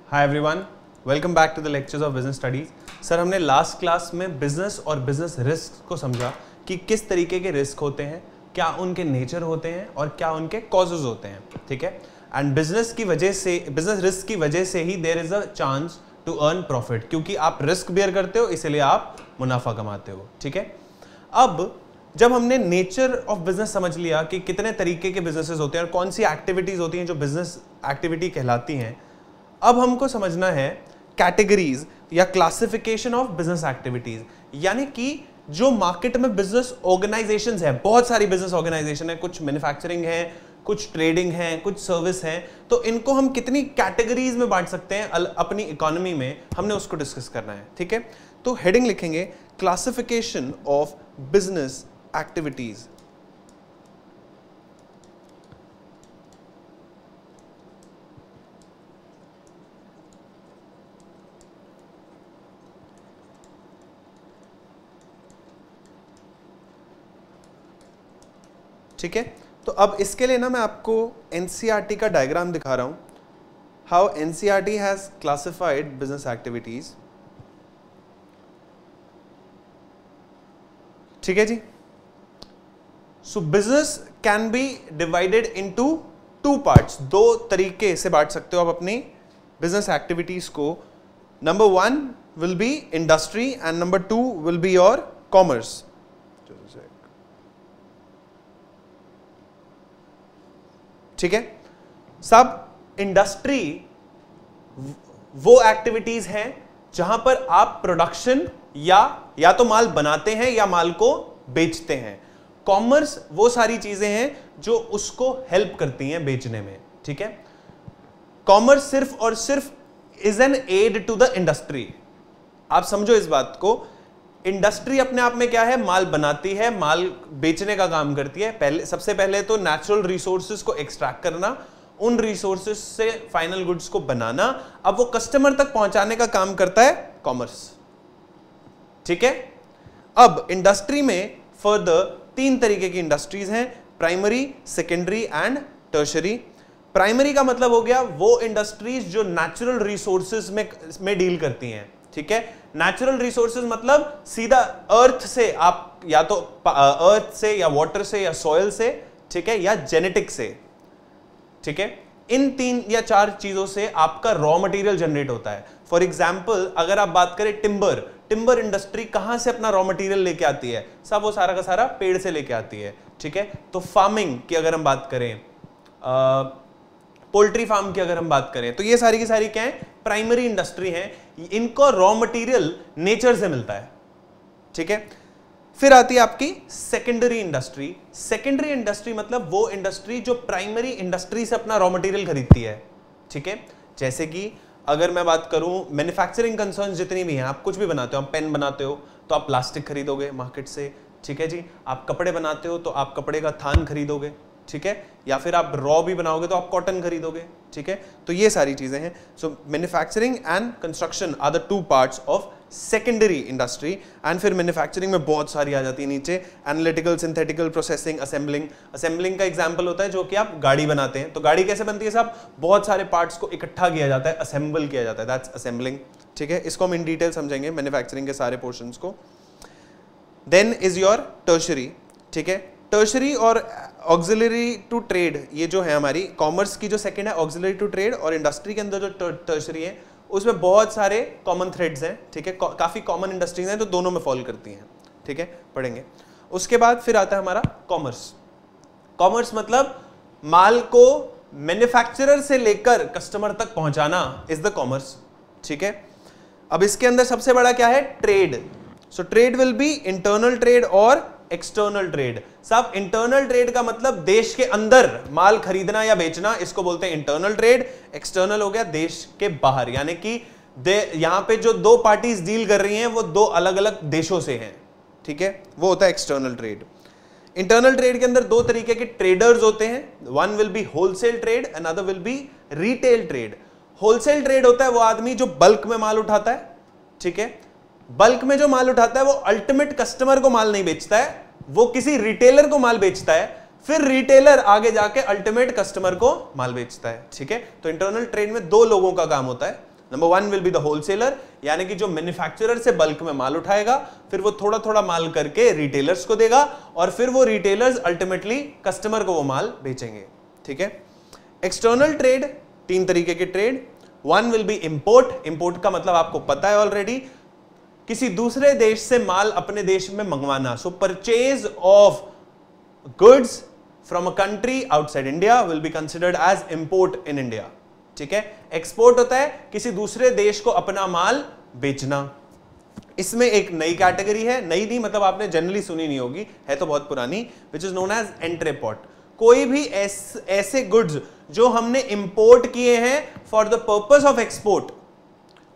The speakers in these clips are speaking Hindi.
Hi everyone, welcome back to the lectures of business studies. Sir, हमने लास्ट क्लास में बिजनेस और बिजनेस रिस्क को समझा कि किस तरीके के रिस्क होते हैं, क्या उनके नेचर होते हैं और क्या उनके कॉजेज होते हैं। ठीक है, एंड बिजनेस की वजह से, बिजनेस रिस्क की वजह से ही there is a chance to earn profit, क्योंकि आप रिस्क बेयर करते हो इसलिए आप मुनाफा कमाते हो। ठीक है, अब जब हमने नेचर ऑफ बिजनेस समझ लिया कि कितने तरीके के बिजनेसेस होते हैं और कौन सी एक्टिविटीज होती हैं जो बिजनेस एक्टिविटी कहलाती हैं, अब हमको समझना है कैटेगरीज या क्लासिफिकेशन ऑफ बिजनेस एक्टिविटीज। यानी कि जो मार्केट में बिजनेस ऑर्गेनाइजेशंस है, बहुत सारी बिजनेस ऑर्गेनाइजेशन है, कुछ मैन्युफैक्चरिंग है, कुछ ट्रेडिंग है, कुछ सर्विस है, तो इनको हम कितनी कैटेगरीज में बांट सकते हैं अपनी इकोनॉमी में, हमने उसको डिस्कस करना है। ठीक है, तो हेडिंग लिखेंगे क्लासिफिकेशन ऑफ बिजनेस एक्टिविटीज। ठीक है, तो अब इसके लिए ना मैं आपको एनसीईआरटी का डायग्राम दिखा रहा हूं, how NCERT has classified business activities. ठीक है जी, so business can be divided into two parts. दो तरीके से बांट सकते हो आप अपनी बिजनेस एक्टिविटीज को। Number one will be industry and number two will be your commerce. ठीक है, सब इंडस्ट्री वो एक्टिविटीज हैं जहां पर आप प्रोडक्शन या तो माल बनाते हैं या माल को बेचते हैं। कॉमर्स वो सारी चीजें हैं जो उसको हेल्प करती हैं बेचने में। ठीक है, कॉमर्स सिर्फ और सिर्फ is an aid to the industry. आप समझो इस बात को, इंडस्ट्री अपने आप में क्या है, माल बनाती है, माल बेचने का काम करती है। सबसे पहले तो नेचुरल रिसोर्सेज को एक्सट्रैक्ट करना, उन रिसोर्सेज से फाइनल गुड्स को बनाना, अब वो कस्टमर तक पहुंचाने का काम करता है कॉमर्स। ठीक है, अब इंडस्ट्री में फर्दर तीन तरीके की इंडस्ट्रीज हैं, primary, secondary and tertiary. Primary का मतलब हो गया वो इंडस्ट्रीज जो नेचुरल रिसोर्सेज में डील करती हैं। ठीक है, नेचुरल रिसोर्सेज मतलब सीधा अर्थ से, आप या तो अर्थ से या वाटर से या सॉइल से, ठीक है, या जेनेटिक से। ठीक है, इन तीन या चार चीजों से आपका रॉ मटेरियल जनरेट होता है। फॉर एग्जांपल अगर आप बात करें टिम्बर इंडस्ट्री कहां से अपना रॉ मटेरियल लेके आती है, सब वो सारा का सारा पेड़ से लेके आती है। ठीक है, तो फार्मिंग की अगर हम बात करें, पोल्ट्री फार्म की अगर हम बात करें, तो ये सारी की सारी क्या है, प्राइमरी इंडस्ट्री है। इनको रॉ मटेरियल नेचर से मिलता है। ठीक है, फिर आती है आपकी सेकेंडरी इंडस्ट्री। सेकेंडरी इंडस्ट्री मतलब वो इंडस्ट्री जो प्राइमरी इंडस्ट्री से अपना रॉ मटेरियल खरीदती है। ठीक है, जैसे कि अगर मैं बात करूं मैन्युफैक्चरिंग कंसर्न्स जितनी भी हैं, आप कुछ भी बनाते हो, आप पेन बनाते हो तो आप प्लास्टिक खरीदोगे मार्केट से। ठीक है जी, आप कपड़े बनाते हो तो आप कपड़े का थान खरीदोगे। ठीक है, या फिर आप रॉ भी बनाओगे तो आप कॉटन खरीदोगे। ठीक है, तो ये सारी चीजें हैं। So manufacturing and construction are the two parts of secondary industry. And फिर मैन्युफैक्चरिंग में बहुत सारी आ जाती है नीचे, analytical, synthetical, processing, assembling. Assembling का एग्जांपल होता है जो कि आप गाड़ी बनाते हैं, तो गाड़ी कैसे बनती है साहब, बहुत सारे पार्ट्स को इकट्ठा किया जाता है, असेंबल किया जाता है, दैट्स असेंबलिंग। ठीक है, इसको हम इन डिटेल समझेंगे मैन्युफैक्चरिंग के सारे पोर्शंस को। Then is your tertiary. ठीक है, टर्शरी और ऑक्सिलरी टू ट्रेड, ये जो है हमारी कॉमर्स की जो सेकंड है ऑक्सिलरी टू ट्रेड, और इंडस्ट्री के अंदर जो टर्शरी है उसमें बहुत सारे कॉमन थ्रेड्स हैं। ठीक है, काफी कॉमन इंडस्ट्रीज हैं तो दोनों में फॉल करती हैं। ठीक है, पढ़ेंगे। उसके बाद फिर आता है हमारा कॉमर्स। कॉमर्स मतलब माल को मैन्युफैक्चरर से लेकर कस्टमर तक पहुंचाना इज द कॉमर्स। ठीक है, अब इसके अंदर सबसे बड़ा क्या है, trade. So trade will be internal trade और एक्सटर्नल ट्रेड। साहब इंटरनल ट्रेड का मतलब देश के अंदर माल खरीदना या बेचना, इसको बोलते हैं इंटरनल ट्रेड। एक्सटर्नल हो गया देश के बाहर, यानी कि यहां पे जो दो पार्टीज डील कर रही हैं वो दो अलग अलग देशों से हैं। ठीक है, वो होता है एक्सटर्नल ट्रेड। इंटरनल ट्रेड के अंदर दो तरीके के ट्रेडर्स होते हैं, one will B wholesale trade, another will be retail trade. Wholesale trade होता है वो आदमी जो बल्क में माल उठाता है। ठीक है, बल्क में जो माल उठाता है वो अल्टीमेट कस्टमर को माल नहीं बेचता है, वो किसी रिटेलर को माल बेचता है, फिर रिटेलर आगे जाके अल्टीमेट कस्टमर को माल बेचता है। ठीक है, तो इंटरनल ट्रेड में दो लोगों का काम होता है, number 1 will be the wholesaler, यानी कि जो मैन्युफैक्चरर से बल्क में माल उठाएगा, फिर वो थोड़ा थोड़ा माल करके रिटेलर्स को देगा, और फिर वो रिटेलर्स अल्टीमेटली कस्टमर को वो माल बेचेंगे। ठीक है। एक्सटर्नल ट्रेड, 3 तरीके के trade. 1 will be import, import का मतलब आपको पता है ऑलरेडी, किसी दूसरे देश से माल अपने देश में मंगवाना। So purchase of goods from a country outside India will be considered as import in India. ठीक है। एक्सपोर्ट होता है किसी दूसरे देश को अपना माल बेचना। इसमें एक नई कैटेगरी है, नई नहीं मतलब आपने जनरली सुनी नहीं होगी, है तो बहुत पुरानी, विच इज नोन एज एंट्रेपॉट। कोई भी ऐसे गुड्स जो हमने इंपोर्ट किए हैं for the purpose of export,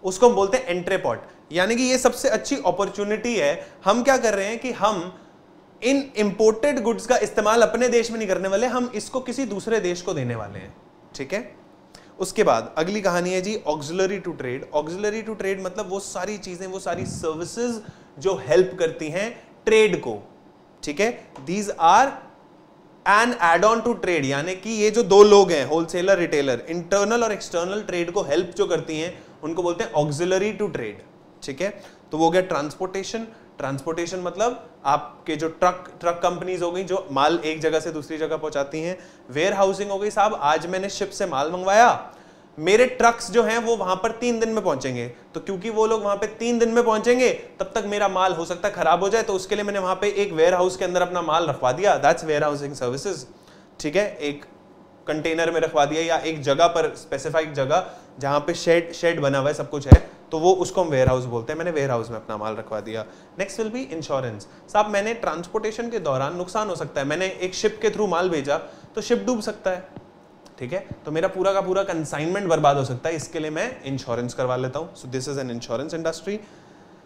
उसको हम बोलते हैं एंट्रेपॉट। यानी कि ये सबसे अच्छी अपॉर्चुनिटी है। हम क्या कर रहे हैं कि हम इन इंपोर्टेड गुड्स का इस्तेमाल अपने देश में नहीं करने वाले, हम इसको किसी दूसरे देश को देने वाले हैं। ठीक है। उसके बाद अगली कहानी है जी auxiliary to trade. Auxiliary to trade मतलब वो सारी चीजें, वो सारी सर्विसेज जो हेल्प करती हैं ट्रेड को। ठीक है। These are an aid on to trade, यानी कि ये जो दो लोग हैं, होलसेलर रिटेलर, इंटरनल और एक्सटर्नल ट्रेड को हेल्प जो करती हैं, उनको बोलते हैं ऑक्सिलरी टू ट्रेड। ठीक है। तो वो हो गया ट्रांसपोर्टेशन। ट्रांसपोर्टेशन मतलब आपके जो ट्रक कंपनीज हो गई जो माल एक जगह से दूसरी जगह पहुंचाती हैं। वेयर हाउसिंग हो गई, साहब आज मैंने शिप से माल मंगवाया, मेरे ट्रक्स जो हैं वो वहां पर 3 दिन में पहुंचेंगे, तो क्योंकि वो लोग वहां पे 3 दिन में पहुंचेंगे तब तक मेरा माल हो सकता है खराब हो जाए, तो उसके लिए मैंने वहां पे एक वेयर हाउस के अंदर अपना माल रखवा दिया, दैट्स वेयर हाउसिंग सर्विसेज। ठीक है। एक कंटेनर में रखवा दिया या एक जगह पर, स्पेसिफाइड जगह जहां पे शेड बना हुआ है, सब कुछ है, तो वो उसको हम वेयर हाउस बोलते हैं। मैंने वेयर हाउस में अपना माल रखवा दिया। Next will be insurance. साहब मैंने ट्रांसपोर्टेशन के दौरान नुकसान हो सकता है, मैंने एक शिप के थ्रू माल भेजा तो शिप डूब सकता है। ठीक है। तो मेरा पूरा का पूरा कंसाइनमेंट बर्बाद हो सकता है, इसके लिए मैं इंश्योरेंस करवा लेता हूं। So this is an insurance industry.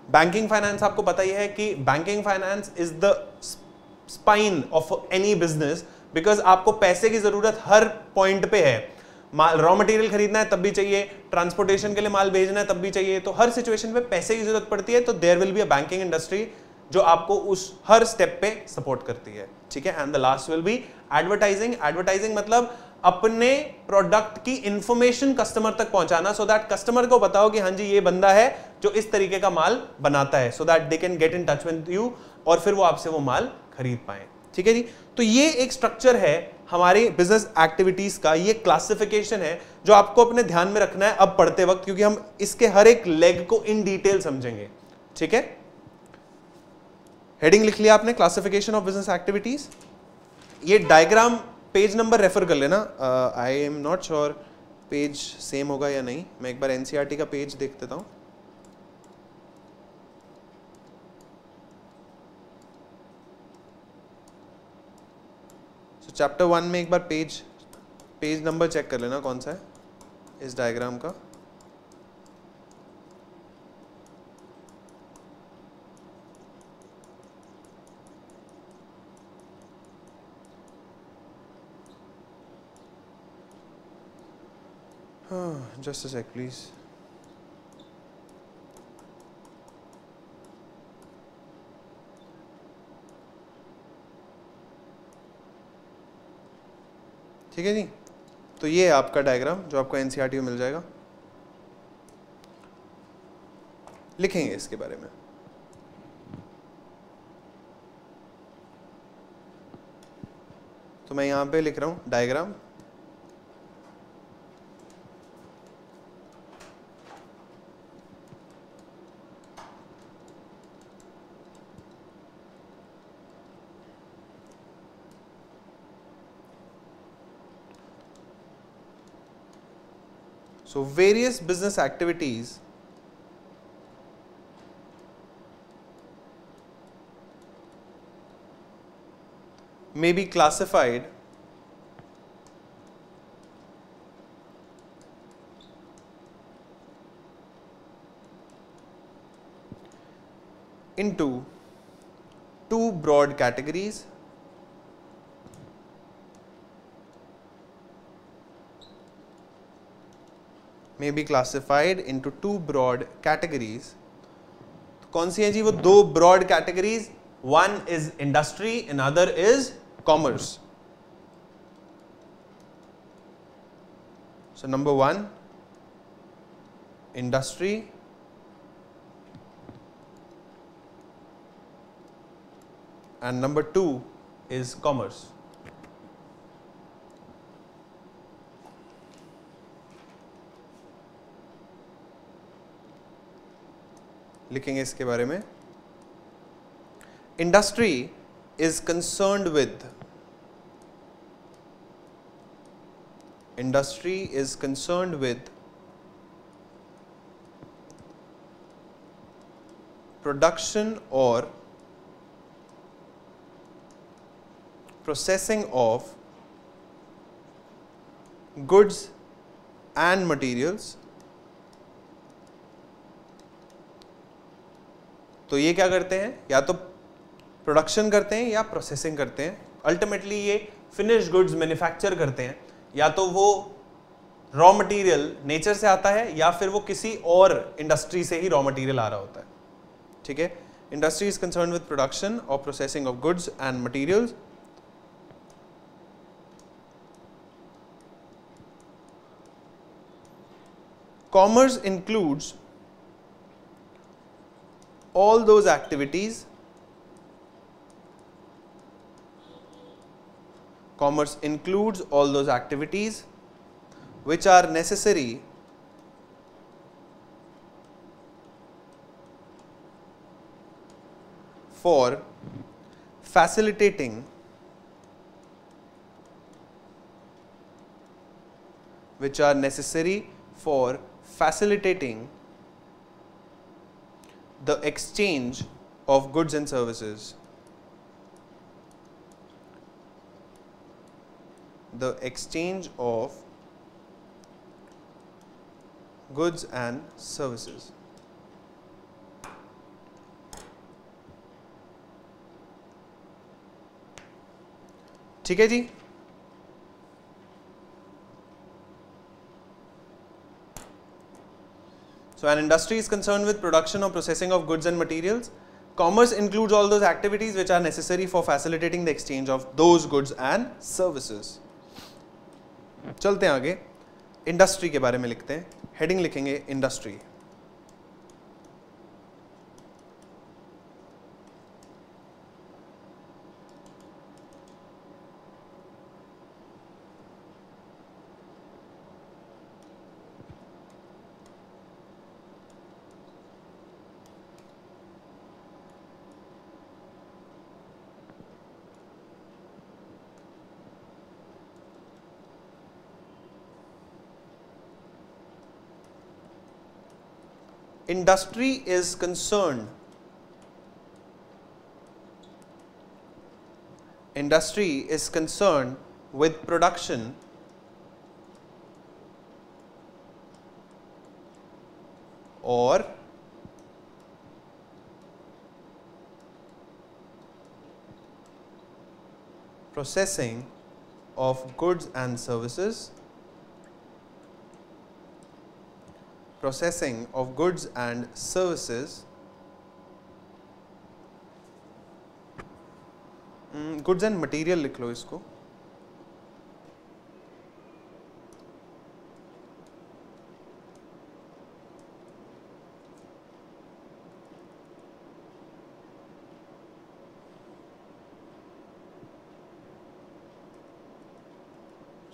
Banking finance, आपको पता ही है कि banking finance is the spine of any business, because आपको पैसे की जरूरत हर पॉइंट पे है। माल, रॉ मटेरियल खरीदना है तब भी चाहिए, ट्रांसपोर्टेशन के लिए माल भेजना है तब भी चाहिए, तो हर सिचुएशन पे पैसे की जरूरत पड़ती है। तो there will be a banking industry जो आपको उस हर स्टेप पे सपोर्ट करती है। ठीक है। And the last will be advertising. Advertising मतलब अपने प्रोडक्ट की इंफॉर्मेशन कस्टमर तक पहुंचाना, सो दैट कस्टमर को पता हो कि हाँ जी ये बंदा है जो इस तरीके का माल बनाता है, so that they can get in touch with you, और फिर वो आपसे वो माल खरीद पाए। ठीक है जी। तो ये एक स्ट्रक्चर है हमारी बिजनेस एक्टिविटीज का, ये क्लासिफिकेशन है जो आपको अपने ध्यान में रखना है अब पढ़ते वक्त, क्योंकि हम इसके हर एक लेग को इन डिटेल समझेंगे। ठीक है। हेडिंग लिख लिया आपने, क्लासिफिकेशन ऑफ बिजनेस एक्टिविटीज। ये डायग्राम पेज नंबर रेफर कर लेना। I am not sure page same होगा या नहीं, मैं एक बार एनसीईआरटी का पेज देख देता हूं। चैप्टर 1 में एक बार पेज नंबर चेक कर लेना कौन सा है इस डायग्राम का। Just a sec please. ठीक है जी। तो ये है आपका डायग्राम जो आपको एनसीईआरटी में मिल जाएगा, लिखेंगे इसके बारे में। तो मैं यहां पे लिख रहा हूं diagram. So various business activities may be classified into two broad categories. May be classified into two broad categories. कौन सी है जी वो दो broad categories? One is industry, another is commerce. So number 1, industry and number 2 is commerce. लिखेंगे इसके बारे में. Industry is concerned with production or processing of goods and materials. तो ये क्या करते हैं, या तो प्रोडक्शन करते हैं या प्रोसेसिंग करते हैं. अल्टीमेटली ये फिनिश गुड्स मैन्युफैक्चर करते हैं, या तो वो रॉ मटेरियल नेचर से आता है या फिर वो किसी और इंडस्ट्री से ही रॉ मटेरियल आ रहा होता है. ठीक है. Industry is concern with production और processing of goods and materials. Commerce includes all those activities which are necessary for facilitating the exchange of goods and services. The exchange of goods and services. ठीक है जी. So an industry is concerned with production or processing of goods and materials. Commerce includes all those activities which are necessary for facilitating the exchange of those goods and services. चलते हैं आगे. इंडस्ट्री के बारे में लिखते हैं. हेडिंग लिखेंगे industry. Industry is concerned with production or processing of goods and services. Processing of goods and services. Goods and material लिख लो इसको.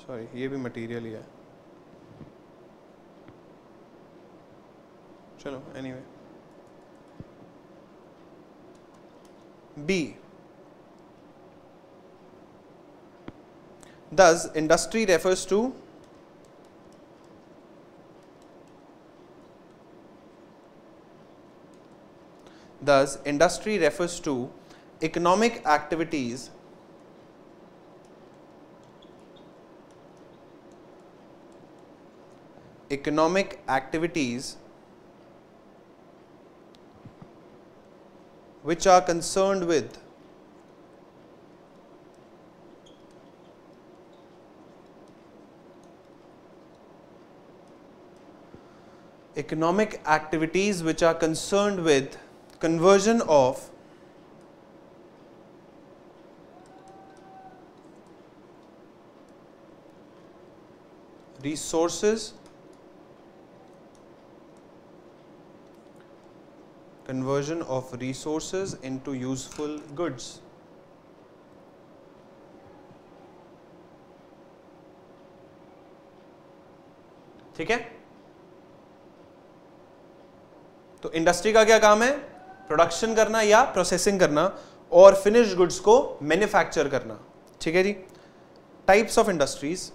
सॉरी, ये भी मटेरियल ही है. चलो, anyway. B. Thus, industry refers to economic activities which are concerned with conversion of resources conversion of resources into useful goods. ठीक है, तो इंडस्ट्री का क्या काम है? प्रोडक्शन करना या प्रोसेसिंग करना और फिनिश्ड गुड्स को मैन्युफैक्चर करना. ठीक है जी. Types of industries.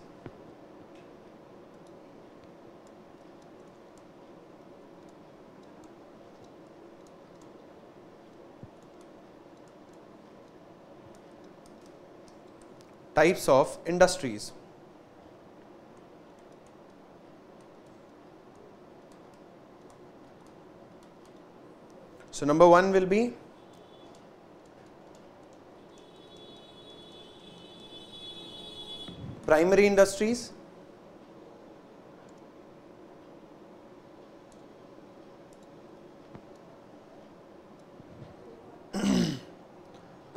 Types of industries. So number one will be primary industries.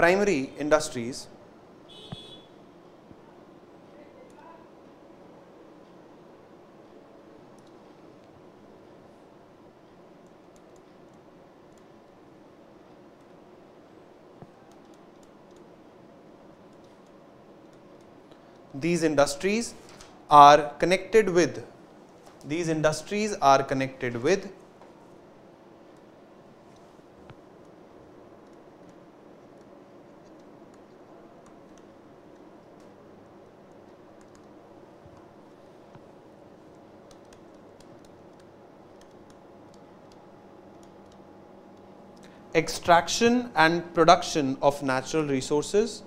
Primary industries these industries are connected with extraction and production of natural resources,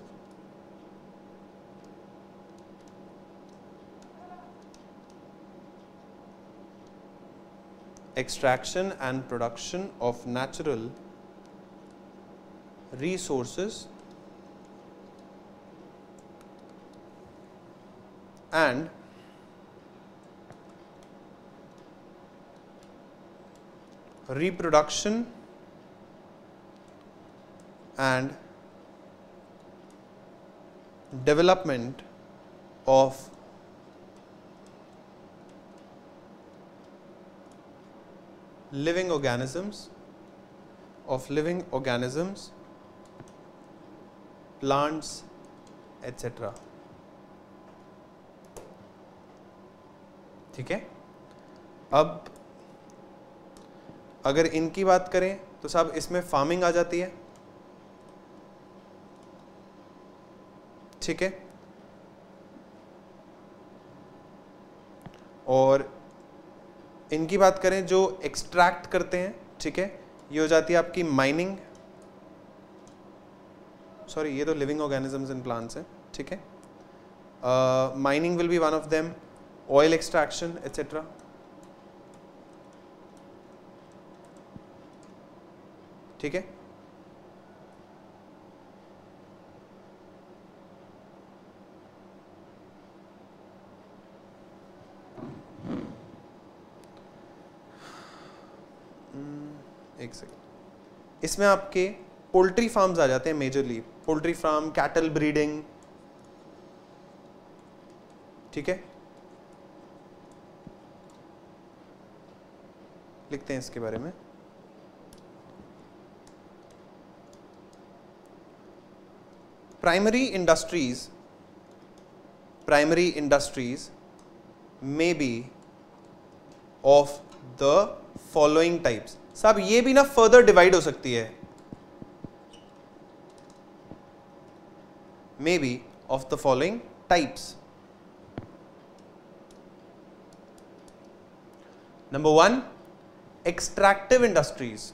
extraction and production of natural resources and reproduction and development of living organisms, plants, etc. ठीक है. अब अगर इनकी बात करें तो साहब इसमें फार्मिंग आ जाती है. ठीक है, और इनकी बात करें जो एक्सट्रैक्ट करते हैं, ठीक है, ये हो जाती है आपकी माइनिंग. सॉरी, ये तो लिविंग ऑर्गेनिजम्स एंड प्लांट्स हैं. ठीक है, mining will be one of them, oil extraction etcetera. ठीक है, एक सेकंड. इसमें आपके पोल्ट्री फार्म्स आ जाते हैं majorly. Poultry farm, cattle breeding. ठीक है, लिखते हैं इसके बारे में. Primary industries may be of the following types. साहब ये भी ना फर्दर डिवाइड हो सकती है. May be of the following types. Number one, extractive industries.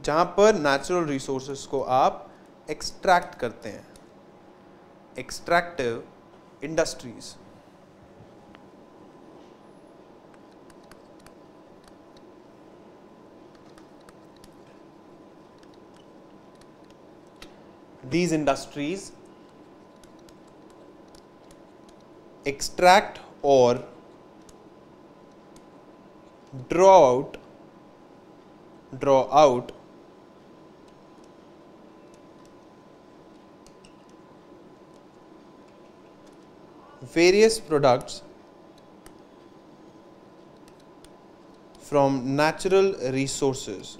जहां पर नेचुरल रिसोर्सेस को आप एक्सट्रैक्ट करते हैं. Extractive industries. These industries extract or draw out various products from natural resources.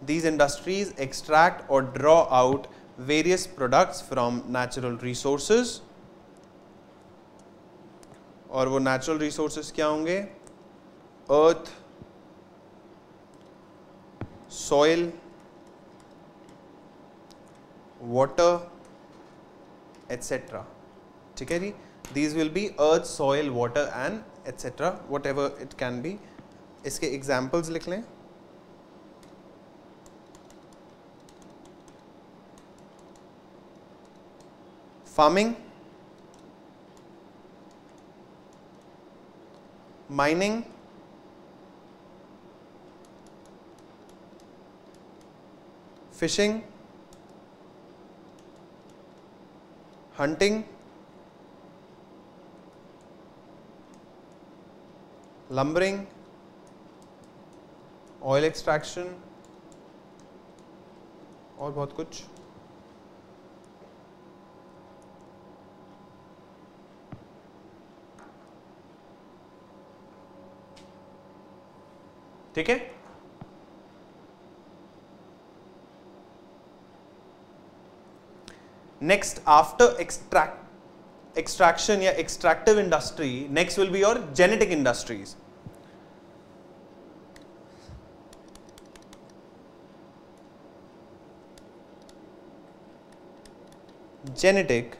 These industries extract or draw out various products from natural resources. और वो natural resources क्या होंगे? Earth, soil, water, etc. ठीक है जी? These will be earth, soil, water and etc. whatever it can be. इसके examples लिख लें. Farming, mining, fishing, hunting, lumbering, oil extraction और बहुत कुछ. ठीक है? नेक्स्ट आफ्टर एक्सट्रैक्शन या extractive industry, next will be your genetic industries. Genetic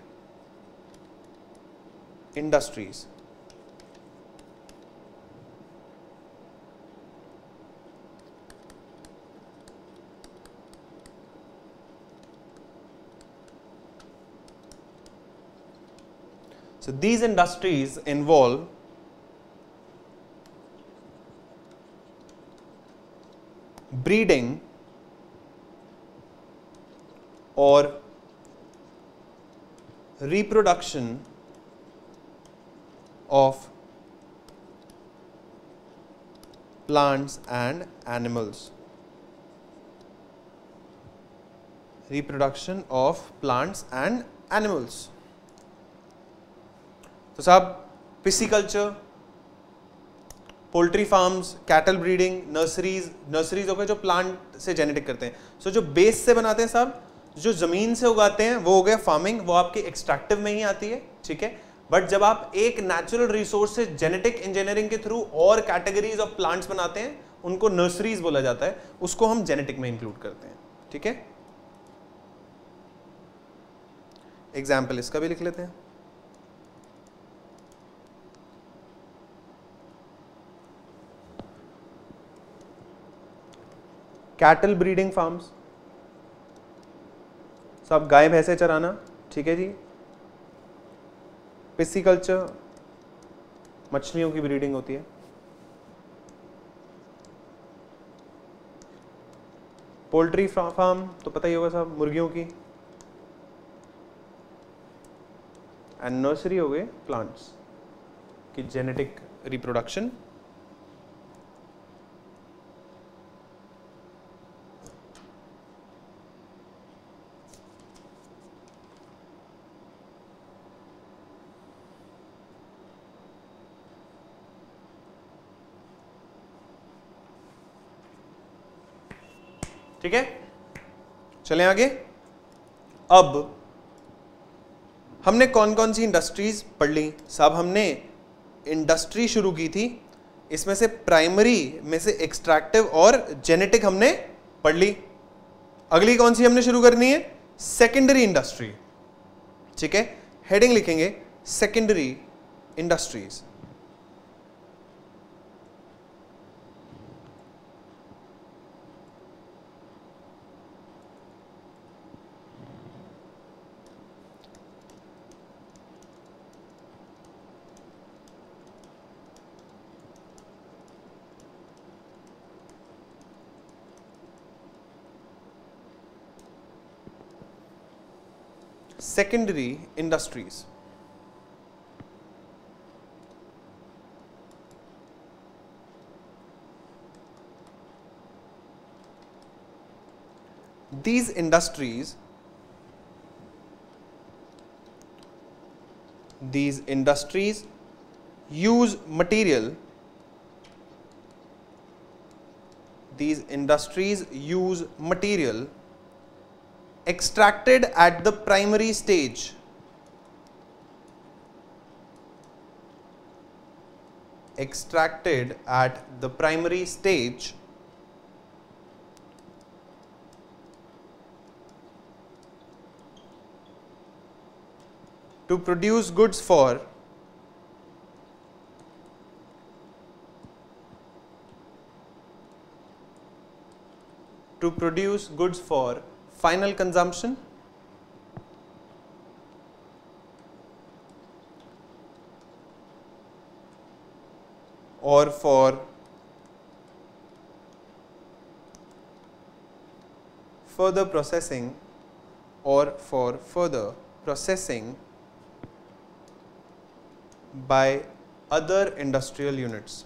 industries. So these industries involve breeding or reproduction of plants and animals. Reproduction of plants and animals. तो साहब pisciculture, poultry farms, cattle breeding, nurseries हो गए जो प्लांट से जेनेटिक करते हैं. सो जो बेस से बनाते हैं साहब, जो जमीन से उगाते हैं वो हो गया फार्मिंग, वो आपकी एक्सट्रैक्टिव में ही आती है. ठीक है? बट जब आप एक नेचुरल रिसोर्स से जेनेटिक इंजीनियरिंग के थ्रू और कैटेगरीज ऑफ प्लांट्स बनाते हैं, उनको नर्सरीज बोला जाता है, उसको हम जेनेटिक में इंक्लूड करते हैं. ठीक है? एग्जाम्पल इसका भी लिख लेते हैं. कैटल ब्रीडिंग फार्म्स, सब गाय भैंसे चराना. ठीक है जी? पिसिकल्चर, मछलियों की ब्रीडिंग होती है. पोल्ट्री फार्म तो पता ही होगा साहब, मुर्गियों की. एंड नर्सरी हो गए प्लांट्स की जेनेटिक रिप्रोडक्शन. ठीक है? चलें आगे. अब हमने कौन कौन सी इंडस्ट्रीज पढ़ ली साहब? हमने इंडस्ट्री शुरू की थी, इसमें से प्राइमरी में से एक्सट्रैक्टिव और जेनेटिक हमने पढ़ ली. अगली कौन सी हमने शुरू करनी है? Secondary industry. ठीक है? हेडिंग लिखेंगे secondary industries. Secondary industries. These industries use material these industries use material extracted at the primary stage to produce goods for final consumption or for further processing by other industrial units.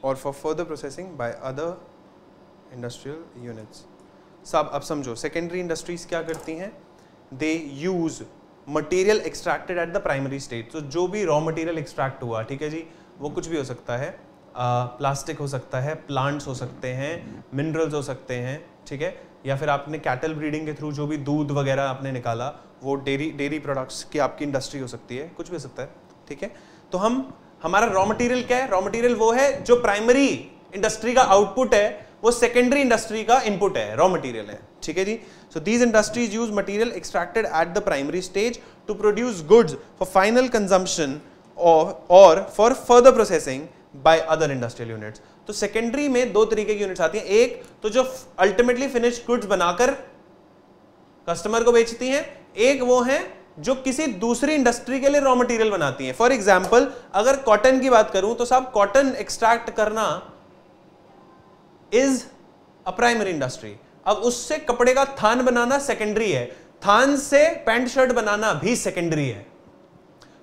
और for further processing by other industrial units. सब अब समझो, सेकेंडरी इंडस्ट्रीज क्या करती हैं? They use material extracted at the primary stage. तो जो भी रॉ मटेरियल एक्सट्रैक्ट हुआ, ठीक है जी, वो कुछ भी हो सकता है, प्लास्टिक हो सकता है, प्लांट्स हो सकते हैं, मिनरल्स हो सकते हैं, ठीक है, या फिर आपने कैटल ब्रीडिंग के थ्रू जो भी दूध वगैरह आपने निकाला, वो डेयरी प्रोडक्ट्स की आपकी इंडस्ट्री हो सकती है, कुछ भी हो सकता है, ठीक है। तो हमारा रॉ मटेरियल क्या है? रॉ मटेरियल वो है जो प्राइमरी इंडस्ट्री का आउटपुट है, वो सेकेंडरी इंडस्ट्री का इनपुट है, रॉ मटेरियल है, ठीक है जी। So these industries use material extracted at the primary stage to produce goods for final consumption और for further processing by other industrial units. तो सेकेंडरी में दो तरीके की यूनिट्स आती हैं, एक तो जो अल्टीमेटली फिनिश्ड गुड्स बनाकर कस्टमर को बेचती हैं, एक वो है जो किसी दूसरी इंडस्ट्री के लिए रॉ मटेरियल बनाती हैं। फॉर एग्जाम्पल अगर कॉटन की बात करूं तो साहब कॉटन एक्सट्रैक्ट करना इज अ प्राइमरी इंडस्ट्री। अब उससे कपड़े का थान बनाना सेकेंडरी है, थान से पैंट शर्ट बनाना भी सेकेंडरी है।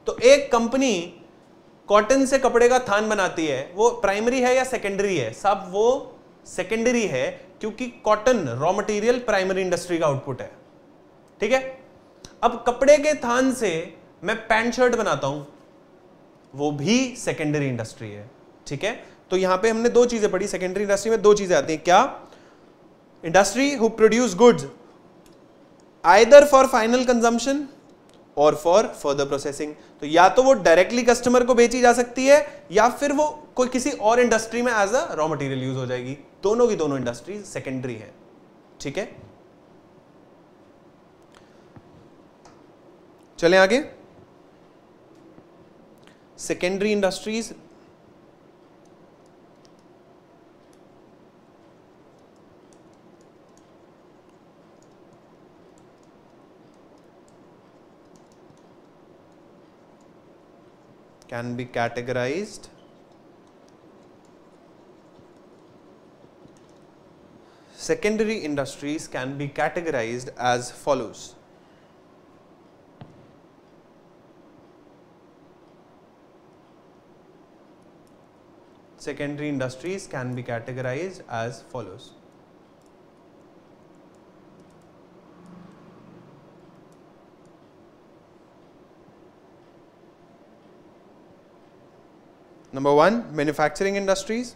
तो एक कंपनी कॉटन से कपड़े का थान बनाती है, वो प्राइमरी है या सेकेंडरी है? साहब वो सेकेंडरी है, क्योंकि cotton raw material primary industry का आउटपुट है, ठीक है। अब कपड़े के थान से मैं पैंट शर्ट बनाता हूं, वो भी सेकेंडरी इंडस्ट्री है, ठीक है। तो यहां पे हमने दो चीजें पढ़ी, सेकेंडरी इंडस्ट्री में दो चीजें आती हैं, क्या? Industry who produce goods either for final consumption और फॉर फर्दर प्रोसेसिंग। तो या तो वो डायरेक्टली कस्टमर को बेची जा सकती है, या फिर वो कोई किसी और इंडस्ट्री में as a raw material use हो जाएगी। दोनों की दोनों इंडस्ट्री सेकेंडरी है, ठीक है। चलें आगे। Secondary industries can be categorized as follows. Secondary industries can be categorized as follows. Number one, manufacturing industries.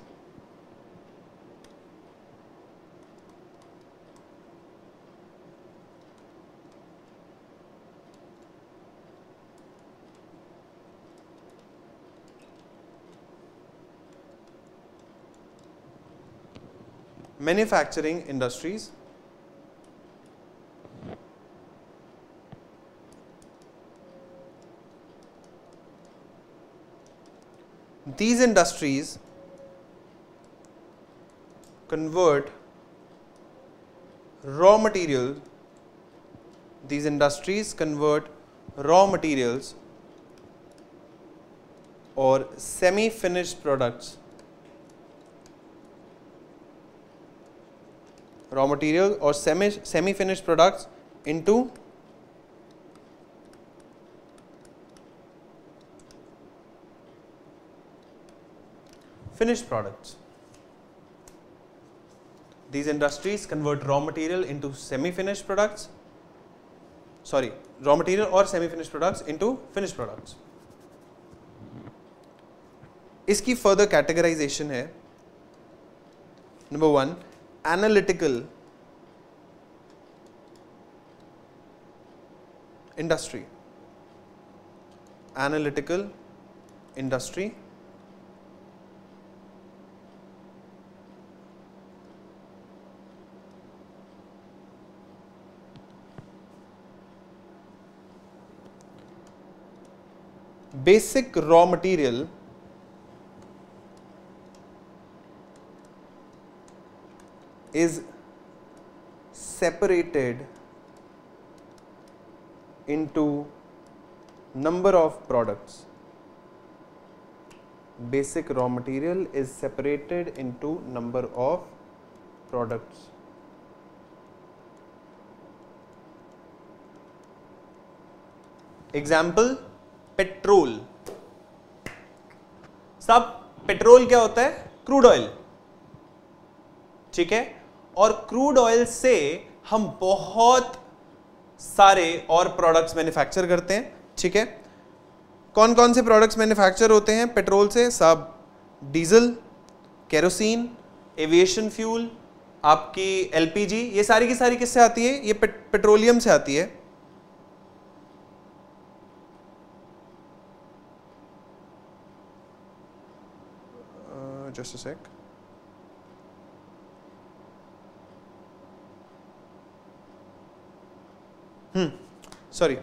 Manufacturing industries these industries convert raw materials or semi-finished products, raw material or semi-finished products into finished products. These industries convert raw material into semi-finished products, raw material or semi-finished products into finished products. इसकी फर्दर कैटेगराइजेशन है, number 1 analytical industry, analytical industry, basic raw material is separated into number of products. Basic raw material is separated into number of products. Example, petrol. साहब पेट्रोल क्या होता है? क्रूड ऑयल, ठीक है। और क्रूड ऑयल से हम बहुत सारे और प्रोडक्ट्स मैन्युफैक्चर करते हैं, ठीक है। कौन कौन से प्रोडक्ट्स मैन्युफैक्चर होते हैं पेट्रोल से? साहब डीजल, केरोसिन, एविएशन फ्यूल, आपकी एलपीजी, ये सारी की सारी किससे आती है? ये पेट्रोलियम से आती है। Just a sec. Sorry.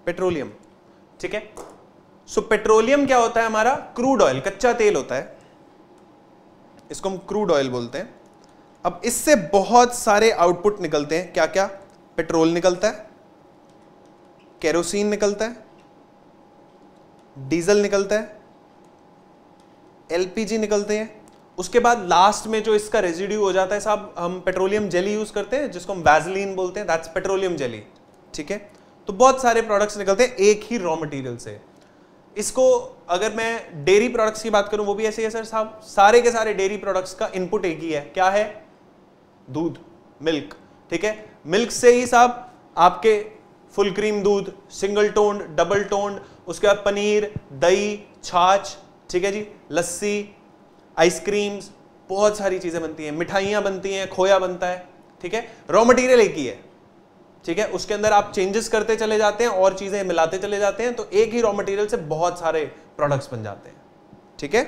Petroleum, ठीक है। सो पेट्रोलियम क्या होता है? हमारा क्रूड ऑयल, कच्चा तेल होता है, इसको हम क्रूड ऑयल बोलते हैं। अब इससे बहुत सारे आउटपुट निकलते हैं। क्या क्या? पेट्रोल निकलता है, केरोसिन निकलता है, डीजल निकलता है, एलपीजी निकलते हैं। उसके बाद लास्ट में जो इसका रेजिड्यू हो जाता है साहब, हम पेट्रोलियम जेली यूज करते हैं जिसको हम वैसलीन बोलते हैं, दैट्स पेट्रोलियम जेली, ठीक है। तो बहुत सारे प्रोडक्ट्स निकलते हैं एक ही रॉ मटेरियल से। इसको अगर मैं डेयरी प्रोडक्ट्स की बात करूं वो भी ऐसे ही है सर साहब, सारे के सारे डेयरी प्रोडक्ट्स का इनपुट एक ही है। क्या है? दूध, मिल्क, ठीक है। मिल्क से ही साहब आपके फुल क्रीम दूध, सिंगल टोन्ड, डबल टोन्ड, उसके बाद पनीर, दही, छाछ, ठीक है जी, लस्सी, आइसक्रीम्स, बहुत सारी चीजें बनती हैं, मिठाइयां बनती हैं, खोया बनता है, ठीक है। रॉ मटेरियल एक ही है, ठीक है। उसके अंदर आप चेंजेस करते चले जाते हैं और चीजें मिलाते चले जाते हैं, तो एक ही रॉ मटेरियल से बहुत सारे प्रोडक्ट्स बन जाते हैं, ठीक है।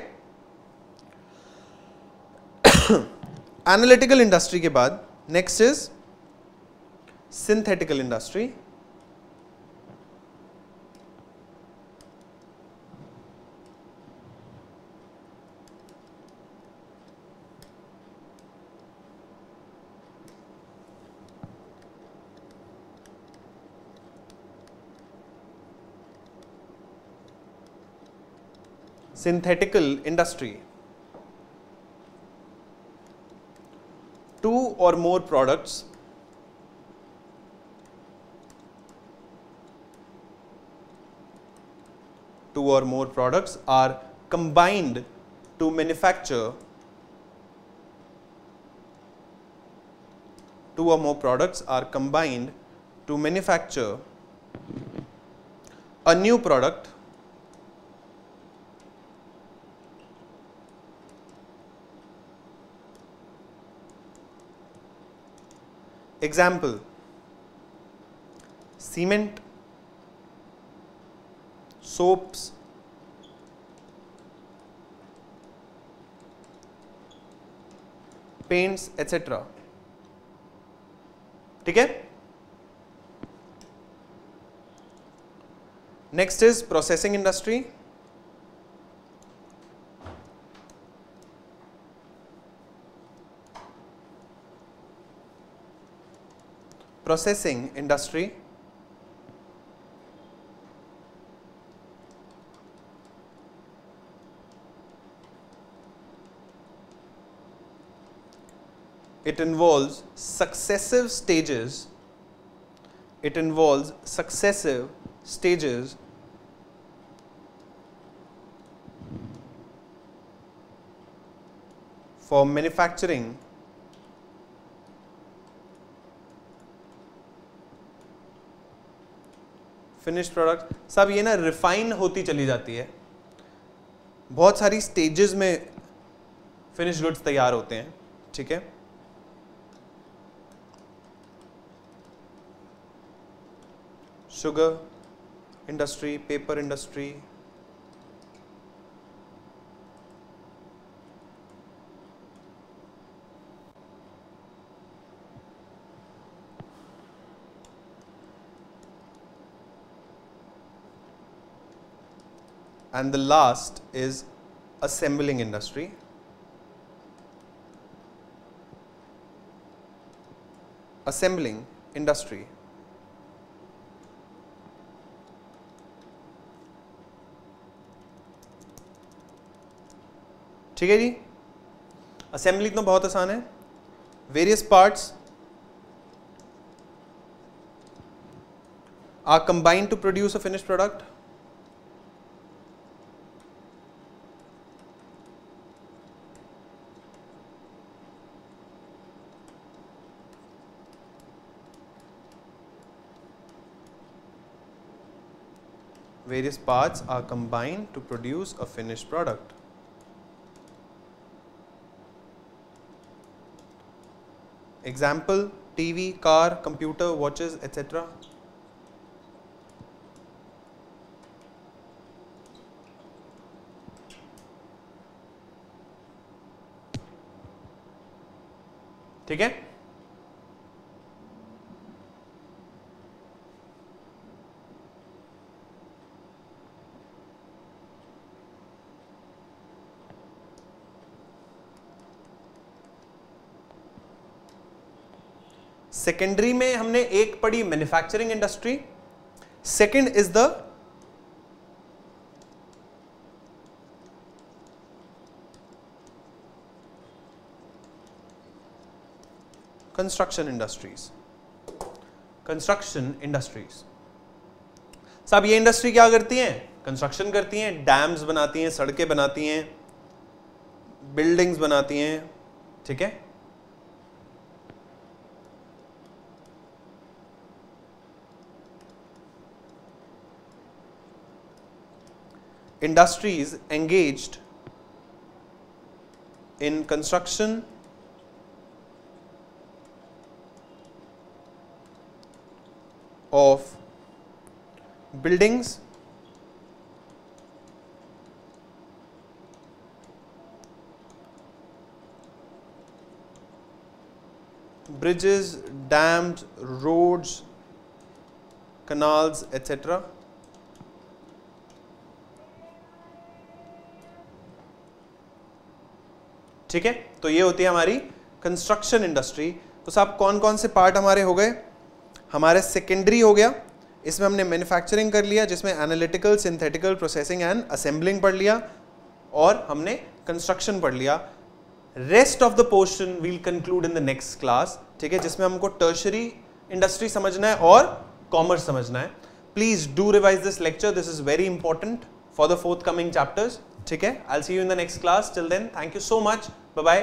एनालिटिकल इंडस्ट्री के बाद next is synthetical industry. Synthetical industry, two or more products are combined to manufacture a new product Example, cement, soaps, paints, etc. ठीक है। Next is processing industry. Processing industry, it involves successive stages for manufacturing finish product, सब ये ना रिफाइन होती चली जाती है, बहुत सारी स्टेजेस में फिनिश गुड्स तैयार होते हैं, ठीक है। Sugar industry, paper industry, and the last is assembling industry. Assembling industry. ठीक है जी, असेंबली तो बहुत आसान है। Various parts are combined to produce a finished product. Various parts are combined to produce a finished product. Example: TV, car, computer, watches, etc. ठीक है, सेकेंडरी में हमने एक पढ़ी manufacturing industry, second is the construction industries. Construction industries साहब, ये इंडस्ट्री क्या करती हैं? कंस्ट्रक्शन करती हैं, डैम्स बनाती हैं, सड़कें बनाती हैं, बिल्डिंग्स बनाती हैं, ठीक है। Industries engaged in construction of buildings, bridges, dams, roads, canals, etc. ठीक है, तो ये होती है हमारी कंस्ट्रक्शन इंडस्ट्री। तो साहब कौन कौन से पार्ट हमारे हो गए? हमारे सेकेंडरी हो गया, इसमें हमने मैन्युफैक्चरिंग कर लिया, जिसमें analytical, synthetical, processing and assembling पढ़ लिया, और हमने कंस्ट्रक्शन पढ़ लिया। Rest of the portion will conclude in the next class, ठीक है, जिसमें हमको टर्शरी इंडस्ट्री समझना है और कॉमर्स समझना है। Please do revise this lecture, this is very important for the forthcoming chapters, ठीक है। I will see you in the next class, till then thank you so much, bye bye.